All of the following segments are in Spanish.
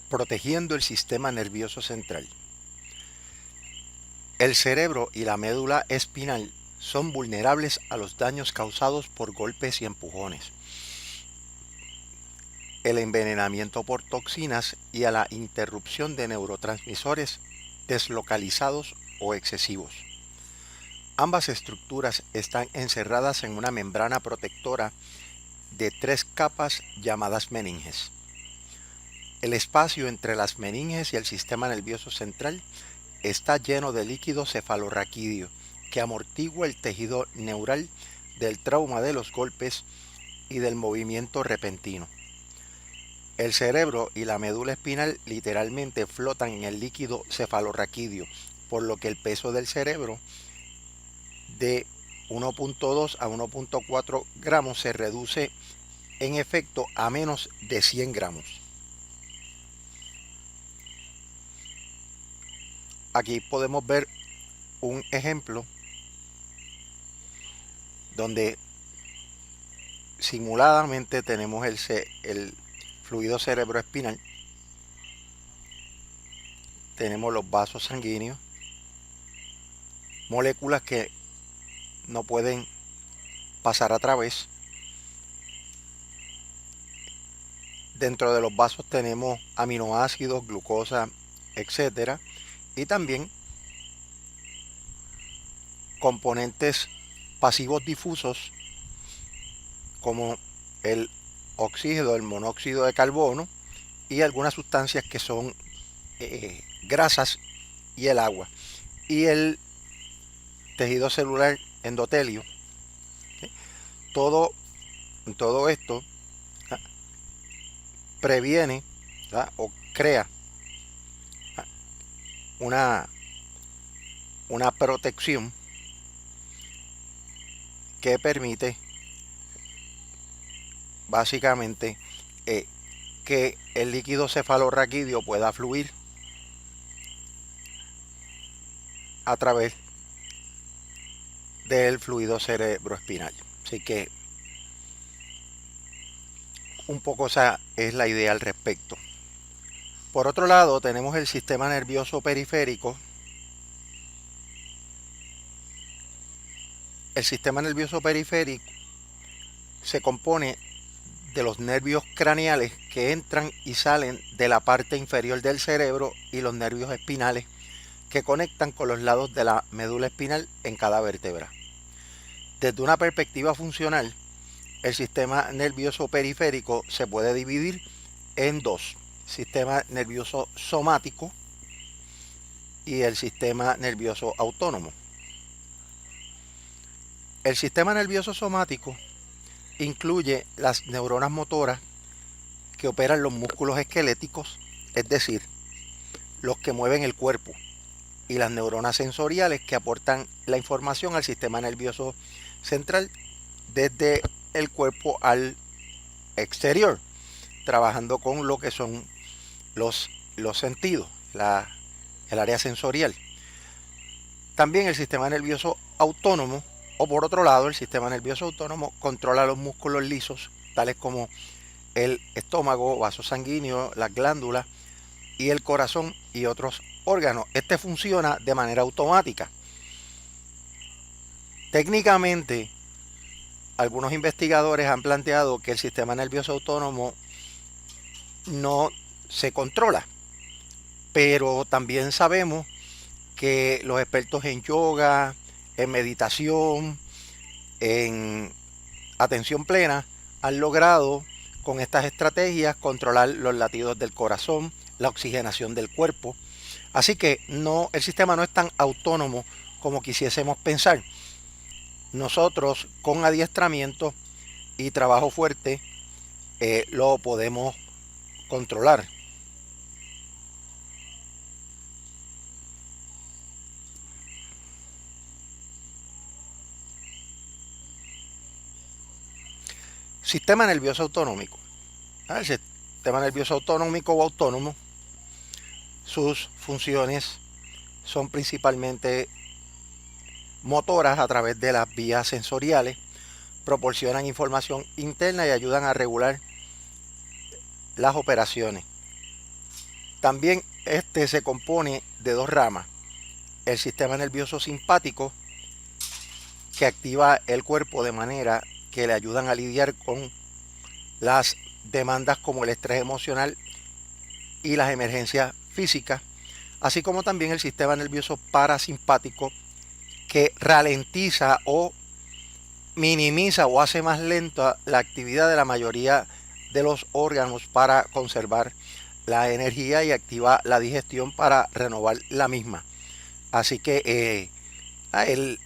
protegiendo el sistema nervioso central. El cerebro y la médula espinal son vulnerables a los daños causados por golpes y empujones, el envenenamiento por toxinas y a la interrupción de neurotransmisores deslocalizados o excesivos. Ambas estructuras están encerradas en una membrana protectora de 3 capas llamadas meninges. El espacio entre las meninges y el sistema nervioso central está lleno de líquido cefalorraquídeo que amortigua el tejido neural del trauma de los golpes y del movimiento repentino. El cerebro y la médula espinal literalmente flotan en el líquido cefalorraquídeo, por lo que el peso del cerebro de 1.2 a 1.4 gramos se reduce en efecto a menos de 100 gramos. Aquí podemos ver un ejemplo donde simuladamente tenemos el fluido cerebroespinal, tenemos los vasos sanguíneos, moléculas que no pueden pasar a través. Dentro de los vasos tenemos aminoácidos, glucosa, etcétera, y también componentes pasivos difusos como el oxígeno, el monóxido de carbono y algunas sustancias que son grasas y el agua. Y el tejido celular endotelio. ¿Sí? Todo esto previene, ¿verdad?, o crea una protección que permite básicamente que el líquido cefalorraquídeo pueda fluir a través del fluido cerebroespinal. Así que un poco esa es la idea al respecto. Por otro lado, tenemos el sistema nervioso periférico. El sistema nervioso periférico se compone de los nervios craneales que entran y salen de la parte inferior del cerebro y los nervios espinales que conectan con los lados de la médula espinal en cada vértebra. Desde una perspectiva funcional, el sistema nervioso periférico se puede dividir en dos: sistema nervioso somático y el sistema nervioso autónomo. El sistema nervioso somático incluye las neuronas motoras que operan los músculos esqueléticos, es decir, los que mueven el cuerpo, y las neuronas sensoriales que aportan la información al sistema nervioso central desde el cuerpo al exterior, trabajando con lo que son los sentidos, el área sensorial. También el sistema nervioso autónomo, o por otro lado, el sistema nervioso autónomo controla los músculos lisos, tales como el estómago, vasos sanguíneos, las glándulas y el corazón y otros órganos. Este funciona de manera automática. Técnicamente, algunos investigadores han planteado que el sistema nervioso autónomo no se controla, pero también sabemos que los expertos en yoga, en meditación, en atención plena, han logrado con estas estrategias controlar los latidos del corazón, la oxigenación del cuerpo. Así que el sistema no es tan autónomo como quisiésemos pensar. Nosotros con adiestramiento y trabajo fuerte lo podemos controlar. Sistema nervioso autonómico. El sistema nervioso autonómico o autónomo, sus funciones son principalmente motoras a través de las vías sensoriales, proporcionan información interna y ayudan a regular las operaciones. También este se compone de dos ramas: el sistema nervioso simpático, que activa el cuerpo de manera que le ayudan a lidiar con las demandas como el estrés emocional y las emergencias físicas, así como también el sistema nervioso parasimpático, que ralentiza o minimiza o hace más lenta la actividad de la mayoría de los órganos para conservar la energía y activa la digestión para renovar la misma. Así que él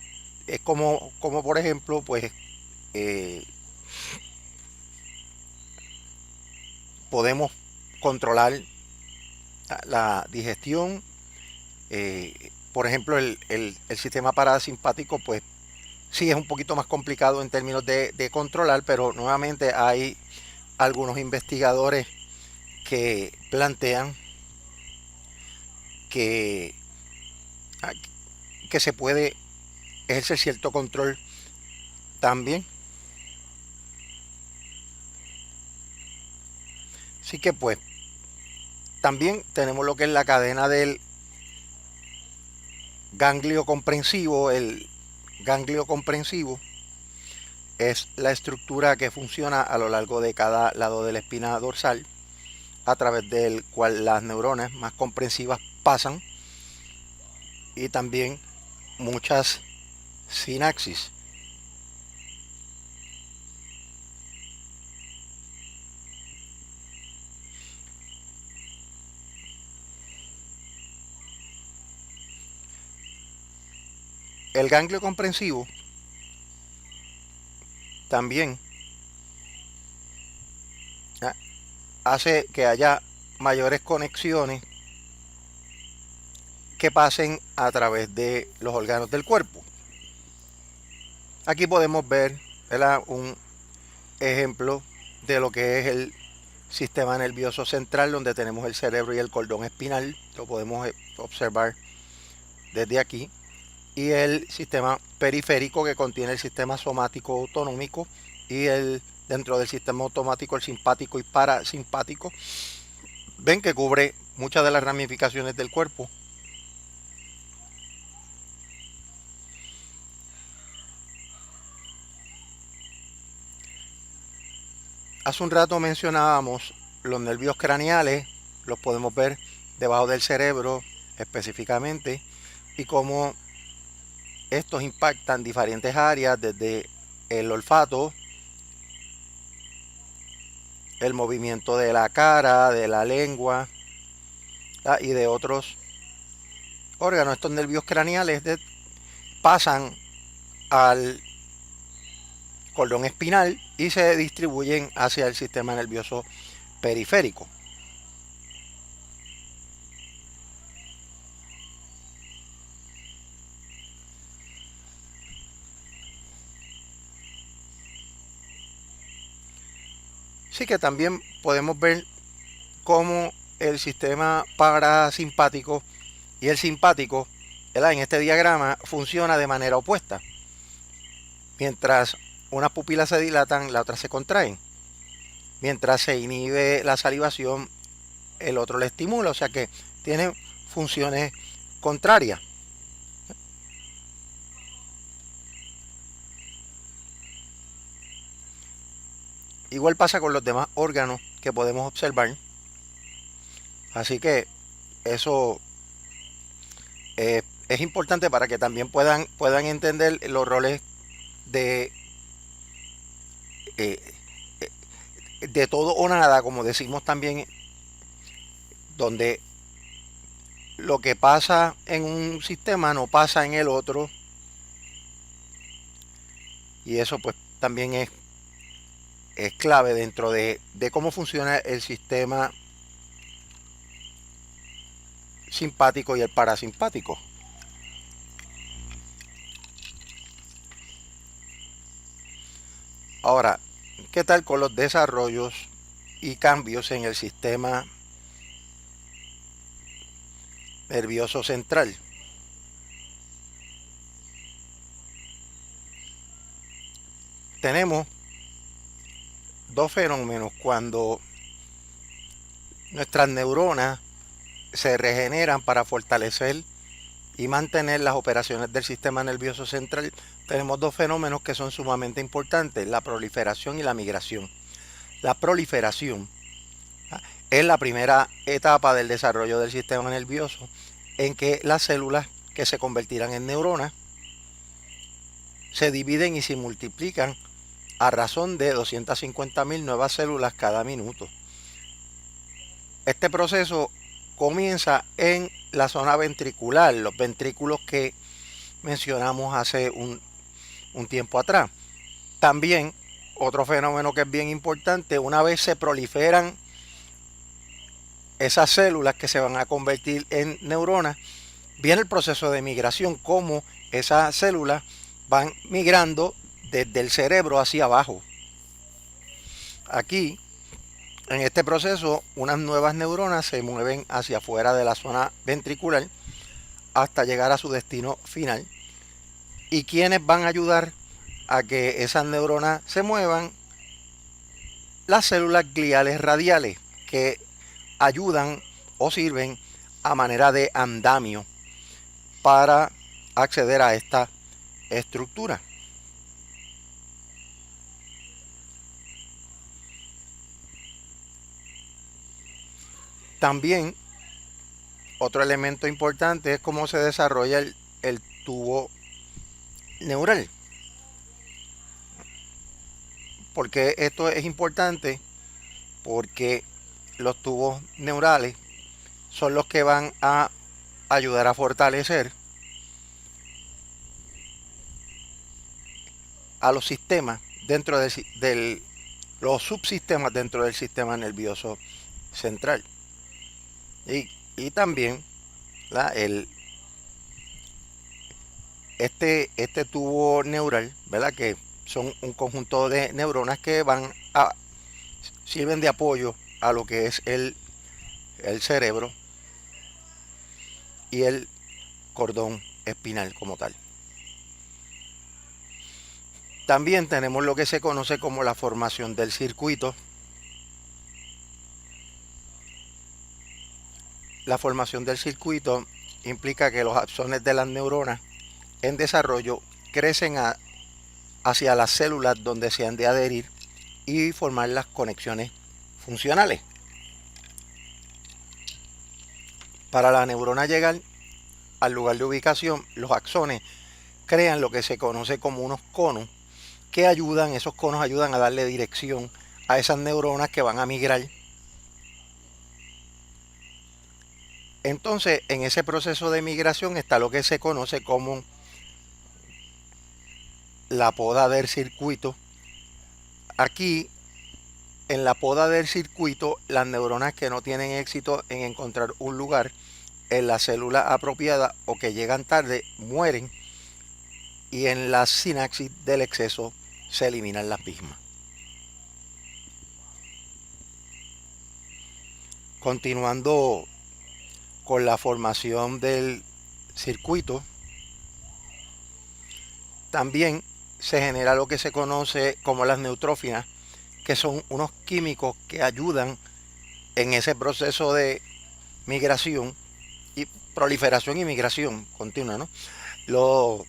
es como por ejemplo, pues eh, podemos controlar la digestión. Por ejemplo, el sistema parasimpático, pues sí es un poquito más complicado en términos de controlar, pero nuevamente hay algunos investigadores que plantean que, ah, que se puede ejercer cierto control también. Así que pues también tenemos lo que es la cadena del ganglio comprensivo. El ganglio comprensivo es la estructura que funciona a lo largo de cada lado de la espina dorsal, a través del cual las neuronas más comprensivas pasan, y también muchas sinapsis. El ganglio comprensivo también hace que haya mayores conexiones que pasen a través de los órganos del cuerpo. Aquí podemos ver, ¿verdad?, un ejemplo de lo que es el sistema nervioso central, donde tenemos el cerebro y el cordón espinal. Lo podemos observar desde aquí. Y el sistema periférico, que contiene el sistema somático autonómico, y dentro del sistema automático el simpático y parasimpático. Ven que cubre muchas de las ramificaciones del cuerpo. Hace un rato mencionábamos los nervios craneales. Los podemos ver debajo del cerebro específicamente, y cómo estos impactan diferentes áreas, desde el olfato, el movimiento de la cara, de la lengua, y de otros órganos. Estos nervios craneales pasan al cordón espinal y se distribuyen hacia el sistema nervioso periférico. Así que también podemos ver cómo el sistema parasimpático y el simpático, ¿verdad?, en este diagrama funciona de manera opuesta. Mientras unas pupilas se dilatan, las otras se contraen. Mientras se inhibe la salivación, el otro le estimula. O sea que tiene funciones contrarias. Igual pasa con los demás órganos que podemos observar. Así que eso es importante para que también puedan entender los roles de, eh, de todo o nada, como decimos también, donde lo que pasa en un sistema no pasa en el otro. Y eso pues también es clave dentro de cómo funciona el sistema simpático y el parasimpático. Ahora, ¿qué tal con los desarrollos y cambios en el sistema nervioso central? Tenemos dos fenómenos cuando nuestras neuronas se regeneran para fortalecer y mantener las operaciones del sistema nervioso central, tenemos dos fenómenos que son sumamente importantes: la proliferación y la migración. La proliferación es la primera etapa del desarrollo del sistema nervioso, en que las células que se convertirán en neuronas se dividen y se multiplican a razón de 250.000 nuevas células cada minuto. Este proceso comienza en la zona ventricular, los ventrículos que mencionamos hace un tiempo atrás. También otro fenómeno que es bien importante: una vez se proliferan esas células que se van a convertir en neuronas, viene el proceso de migración, como esas células van migrando desde el cerebro hacia abajo. Aquí, en este proceso, unas nuevas neuronas se mueven hacia afuera de la zona ventricular hasta llegar a su destino final. ¿Y quiénes van a ayudar a que esas neuronas se muevan? Las células gliales radiales, que ayudan o sirven a manera de andamio para acceder a esta estructura. También otro elemento importante es cómo se desarrolla el tubo neural. Porque esto es importante, porque los tubos neurales son los que van a ayudar a fortalecer a los sistemas dentro los subsistemas dentro del sistema nervioso central. Y también este tubo neural, ¿verdad?, que son un conjunto de neuronas que sirven de apoyo a lo que es el cerebro y el cordón espinal como tal. También tenemos lo que se conoce como la formación del circuito. La formación del circuito implica que los axones de las neuronas en desarrollo crecen hacia las células donde se han de adherir y formar las conexiones funcionales. Para la neurona llegar al lugar de ubicación, los axones crean lo que se conoce como unos conos esos conos ayudan a darle dirección a esas neuronas que van a migrar. Entonces, en ese proceso de migración está lo que se conoce como la poda del circuito. Aquí, en la poda del circuito, las neuronas que no tienen éxito en encontrar un lugar en la célula apropiada o que llegan tarde mueren, y en la sinapsis del exceso se eliminan las mismas. Continuando con la formación del circuito, también se genera lo que se conoce como las neutrófinas, que son unos químicos que ayudan en ese proceso de migración y proliferación y migración continua, ¿no? Lo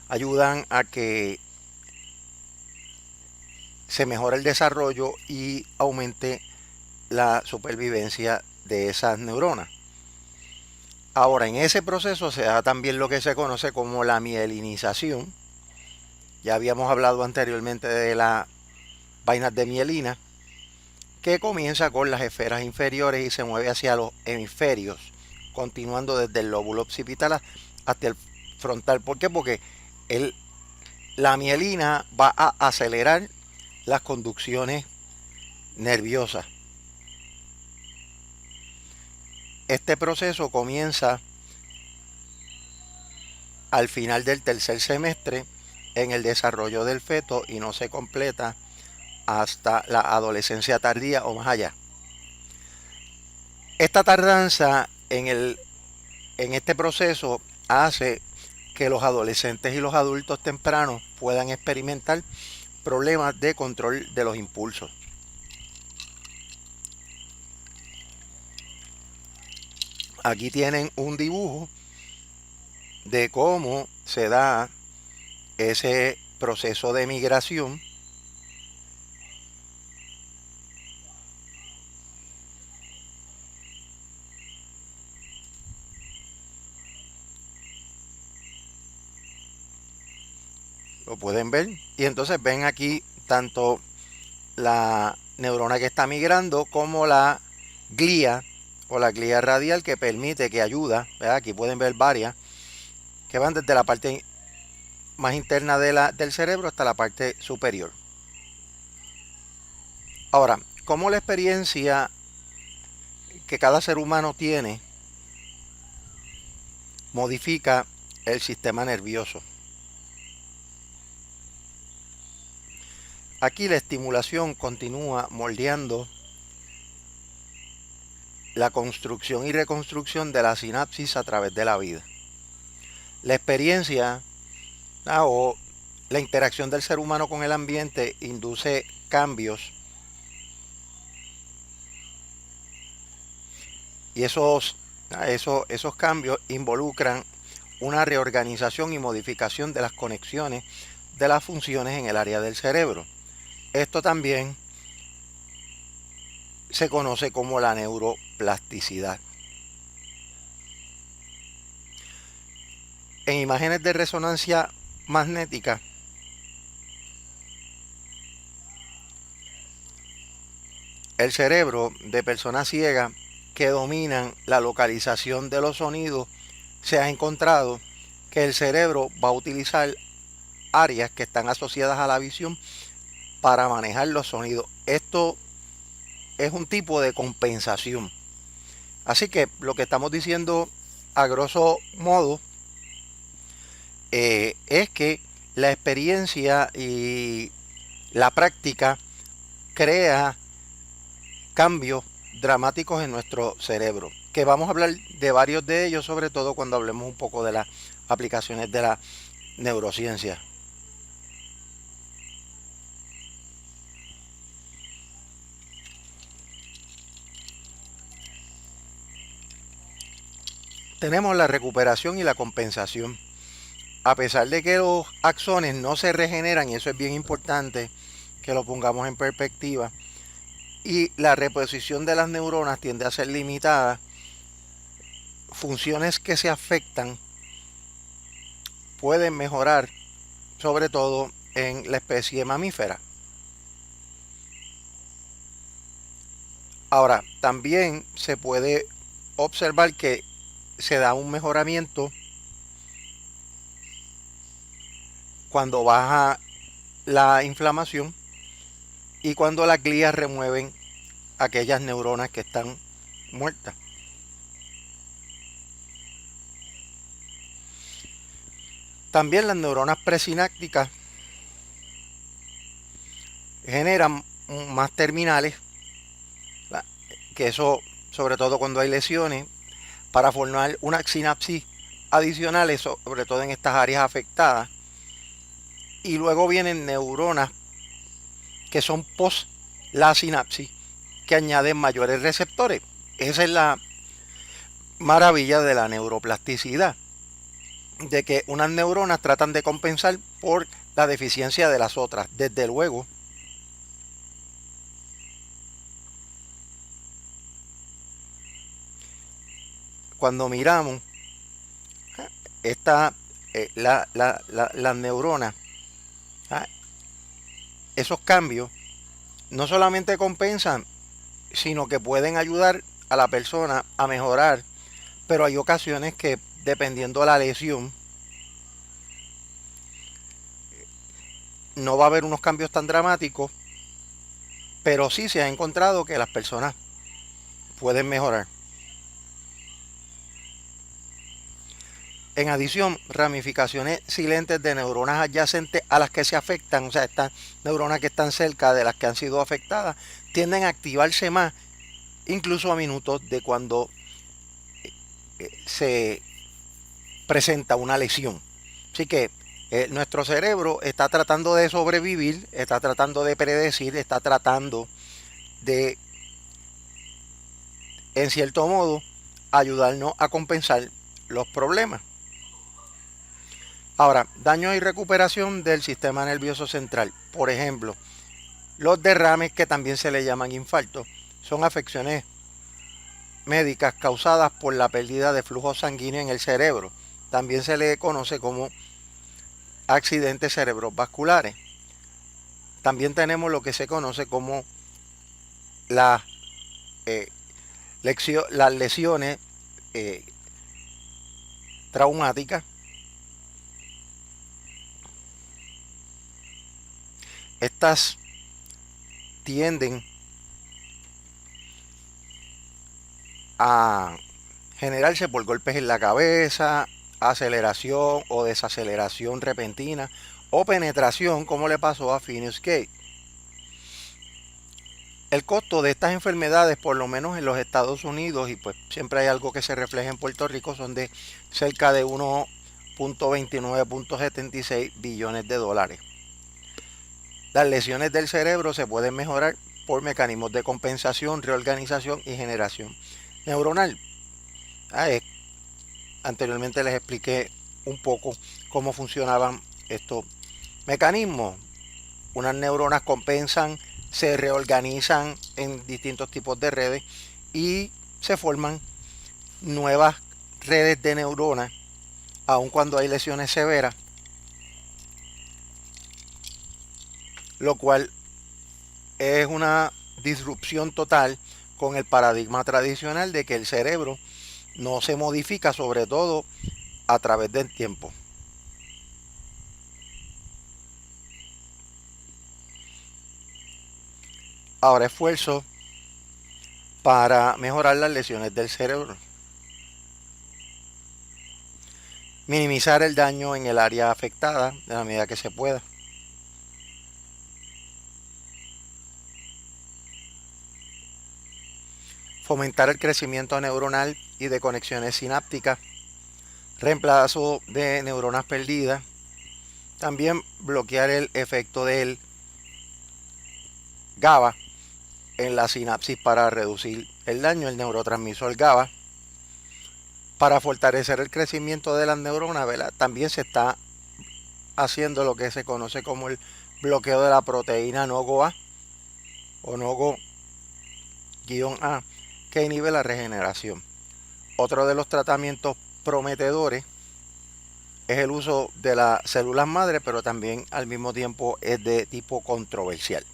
ayudan a que se mejore el desarrollo y aumente la supervivencia de esas neuronas. Ahora, en ese proceso se da también lo que se conoce como la mielinización. Ya habíamos hablado anteriormente de las vainas de mielina, que comienza con las esferas inferiores y se mueve hacia los hemisferios, continuando desde el lóbulo occipital hasta el frontal. ¿Por qué? Porque la mielina va a acelerar las conducciones nerviosas. Este proceso comienza al final del tercer semestre en el desarrollo del feto y no se completa hasta la adolescencia tardía o más allá. Esta tardanza en este proceso hace que los adolescentes y los adultos tempranos puedan experimentar problemas de control de los impulsos. Aquí tienen un dibujo de cómo se da ese proceso de migración. Lo pueden ver. Y entonces ven aquí tanto la neurona que está migrando como la glía o la glía radial que permite, que ayuda, ¿verdad? Aquí pueden ver varias que van desde la parte más interna del cerebro hasta la parte superior. Ahora, ¿cómo la experiencia que cada ser humano tiene modifica el sistema nervioso? Aquí la estimulación continúa moldeando la construcción y reconstrucción de la sinapsis a través de la vida. La experiencia o la interacción del ser humano con el ambiente induce cambios y esos cambios involucran una reorganización y modificación de las conexiones de las funciones en el área del cerebro. Esto también se conoce como la neuroplasticidad. En imágenes de resonancia magnética, el cerebro de personas ciegas que dominan la localización de los sonidos, se ha encontrado que el cerebro va a utilizar áreas que están asociadas a la visión para manejar los sonidos. Esto es un tipo de compensación. Así que lo que estamos diciendo a grosso modo es que la experiencia y la práctica crea cambios dramáticos en nuestro cerebro, que vamos a hablar de varios de ellos, sobre todo cuando hablemos un poco de las aplicaciones de la neurociencia. Tenemos la recuperación y la compensación. A pesar de que los axones no se regeneran, y eso es bien importante que lo pongamos en perspectiva, y la reposición de las neuronas tiende a ser limitada, funciones que se afectan pueden mejorar, sobre todo en la especie mamífera. Ahora, también se puede observar que se da un mejoramiento cuando baja la inflamación y cuando las glías remueven aquellas neuronas que están muertas. También las neuronas presinápticas generan más terminales, que eso, sobre todo cuando hay lesiones, para formar una sinapsis adicionales, sobre todo en estas áreas afectadas. Y luego vienen neuronas que son post la sinapsis, que añaden mayores receptores. Esa es la maravilla de la neuroplasticidad, de que unas neuronas tratan de compensar por la deficiencia de las otras. Desde luego, cuando miramos las neuronas, esos cambios no solamente compensan, sino que pueden ayudar a la persona a mejorar, pero hay ocasiones que, dependiendo de la lesión, no va a haber unos cambios tan dramáticos, pero sí se ha encontrado que las personas pueden mejorar. En adición, ramificaciones silentes de neuronas adyacentes a las que se afectan, o sea, estas neuronas que están cerca de las que han sido afectadas, tienden a activarse más, incluso a minutos de cuando se presenta una lesión. Así que nuestro cerebro está tratando de sobrevivir, está tratando de predecir, está tratando de, en cierto modo, ayudarnos a compensar los problemas. Ahora, daño y recuperación del sistema nervioso central. Por ejemplo, los derrames, que también se le llaman infartos, son afecciones médicas causadas por la pérdida de flujo sanguíneo en el cerebro. También se le conoce como accidentes cerebrovasculares. También tenemos lo que se conoce como las lesiones traumáticas. Estas tienden a generarse por golpes en la cabeza, aceleración o desaceleración repentina o penetración, como le pasó a Phineas Gage. El costo de estas enfermedades, por lo menos en los Estados Unidos, y pues siempre hay algo que se refleja en Puerto Rico, son de cerca de 1.29.76 billones de dólares. Las lesiones del cerebro se pueden mejorar por mecanismos de compensación, reorganización y generación neuronal. Anteriormente les expliqué un poco cómo funcionaban estos mecanismos. Unas neuronas compensan, se reorganizan en distintos tipos de redes y se forman nuevas redes de neuronas, aun cuando hay lesiones severas, lo cual es una disrupción total con el paradigma tradicional de que el cerebro no se modifica, sobre todo a través del tiempo. Ahora, esfuerzo para mejorar las lesiones del cerebro. Minimizar el daño en el área afectada de la medida que se pueda. Fomentar el crecimiento neuronal y de conexiones sinápticas. Reemplazo de neuronas perdidas. También bloquear el efecto del GABA en la sinapsis para reducir el daño. El neurotransmisor GABA, para fortalecer el crecimiento de las neuronas, ¿verdad? También se está haciendo lo que se conoce como el bloqueo de la proteína NOGO-A o NOGO-A, que inhibe la regeneración. Otro de los tratamientos prometedores es el uso de las células madre, pero también al mismo tiempo es de tipo controversial.